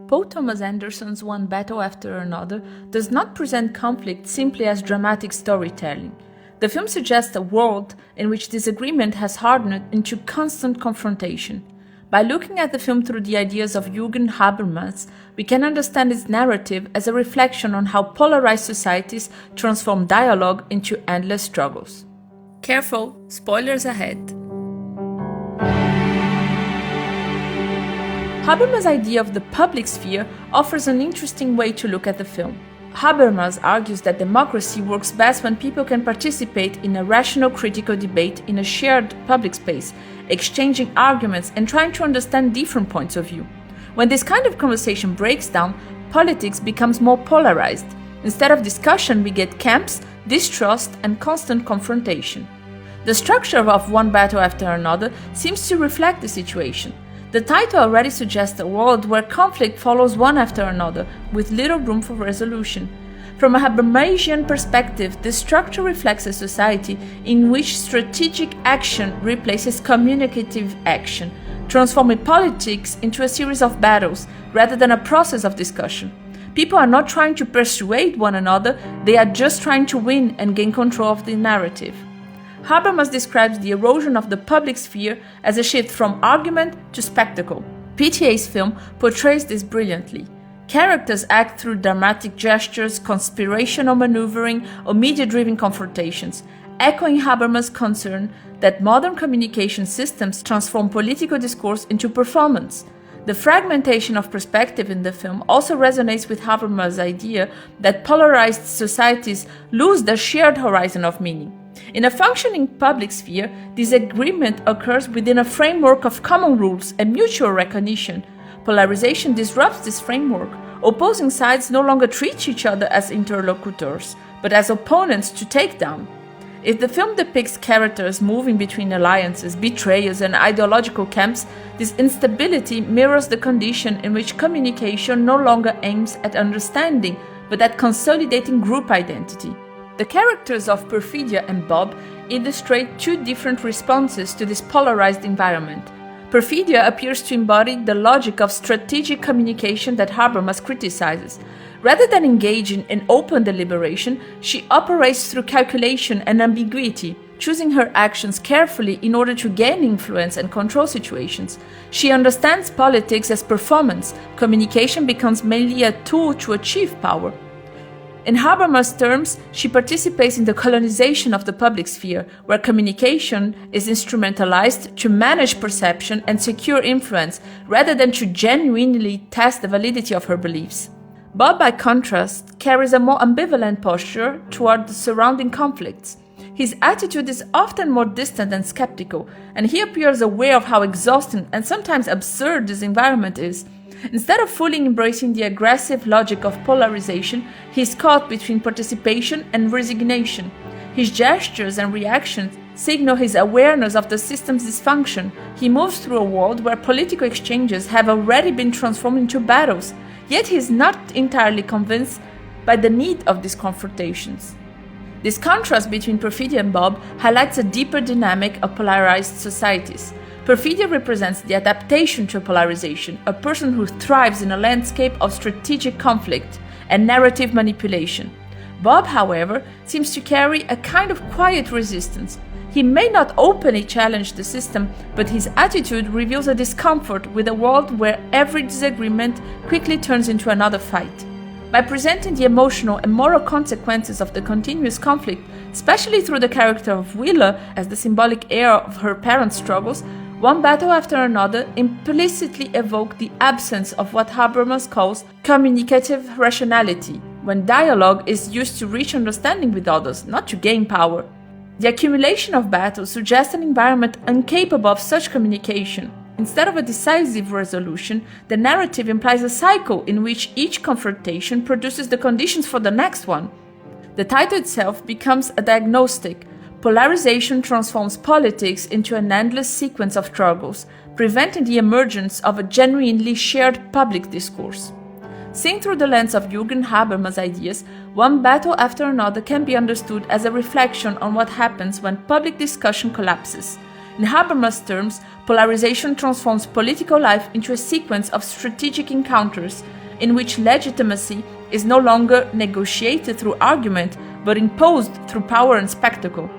Paul Thomas Anderson's One Battle After Another does not present conflict simply as dramatic storytelling. The film suggests a world in which disagreement has hardened into constant confrontation. By looking at the film through the ideas of Jürgen Habermas, we can understand its narrative as a reflection on how polarized societies transform dialogue into endless struggles. Careful, spoilers ahead. Habermas' idea of the public sphere offers an interesting way to look at the film. Habermas argues that democracy works best when people can participate in a rational critical debate in a shared public space, exchanging arguments and trying to understand different points of view. When this kind of conversation breaks down, politics becomes more polarized. Instead of discussion, we get camps, distrust, and constant confrontation. The structure of One Battle After Another seems to reflect the situation. The title already suggests a world where conflict follows one after another, with little room for resolution. From a Habermasian perspective, this structure reflects a society in which strategic action replaces communicative action, transforming politics into a series of battles rather than a process of discussion. People are not trying to persuade one another, they are just trying to win and gain control of the narrative. Habermas describes the erosion of the public sphere as a shift from argument to spectacle. PTA's film portrays this brilliantly. Characters act through dramatic gestures, conspirational maneuvering, or media-driven confrontations, echoing Habermas' concern that modern communication systems transform political discourse into performance. The fragmentation of perspective in the film also resonates with Habermas' idea that polarized societies lose the shared horizon of meaning. In a functioning public sphere, disagreement occurs within a framework of common rules and mutual recognition. Polarization disrupts this framework. Opposing sides no longer treat each other as interlocutors, but as opponents to take down. If the film depicts characters moving between alliances, betrayals, and ideological camps, this instability mirrors the condition in which communication no longer aims at understanding, but at consolidating group identity. The characters of Perfidia and Bob illustrate two different responses to this polarized environment. Perfidia appears to embody the logic of strategic communication that Habermas criticizes. Rather than engaging in open deliberation, she operates through calculation and ambiguity, choosing her actions carefully in order to gain influence and control situations. She understands politics as performance. Communication becomes mainly a tool to achieve power. In Habermas' terms, she participates in the colonization of the public sphere, where communication is instrumentalized to manage perception and secure influence, rather than to genuinely test the validity of her beliefs. Bob, by contrast, carries a more ambivalent posture toward the surrounding conflicts. His attitude is often more distant and skeptical, and he appears aware of how exhausting and sometimes absurd this environment is. Instead of fully embracing the aggressive logic of polarization, he is caught between participation and resignation. His gestures and reactions signal his awareness of the system's dysfunction. He moves through a world where political exchanges have already been transformed into battles, yet he is not entirely convinced by the need of these confrontations. This contrast between Perfidia and Bob highlights a deeper dynamic of polarized societies. Perfidia represents the adaptation to polarization, a person who thrives in a landscape of strategic conflict and narrative manipulation. Bob, however, seems to carry a kind of quiet resistance. He may not openly challenge the system, but his attitude reveals a discomfort with a world where every disagreement quickly turns into another fight. By presenting the emotional and moral consequences of the continuous conflict, especially through the character of Willa as the symbolic heir of her parents' struggles, One Battle After Another implicitly evokes the absence of what Habermas calls communicative rationality, when dialogue is used to reach understanding with others, not to gain power. The accumulation of battles suggests an environment incapable of such communication. Instead of a decisive resolution, the narrative implies a cycle in which each confrontation produces the conditions for the next one. The title itself becomes a diagnostic. Polarization transforms politics into an endless sequence of struggles, preventing the emergence of a genuinely shared public discourse. Seen through the lens of Jürgen Habermas' ideas, One Battle After Another can be understood as a reflection on what happens when public discussion collapses. In Habermas' terms, polarization transforms political life into a sequence of strategic encounters in which legitimacy is no longer negotiated through argument but imposed through power and spectacle.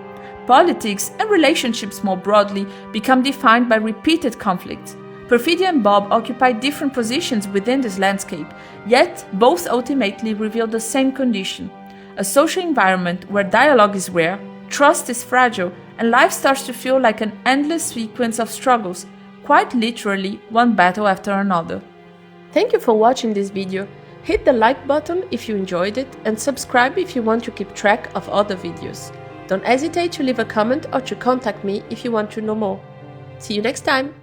Politics and relationships more broadly become defined by repeated conflicts. Perfidia and Bob occupy different positions within this landscape, yet both ultimately reveal the same condition: a social environment where dialogue is rare, trust is fragile, and life starts to feel like an endless sequence of struggles, quite literally one battle after another. Thank you for watching this video. Hit the like button if you enjoyed it and subscribe if you want to keep track of other videos. Don't hesitate to leave a comment or to contact me if you want to know more. See you next time!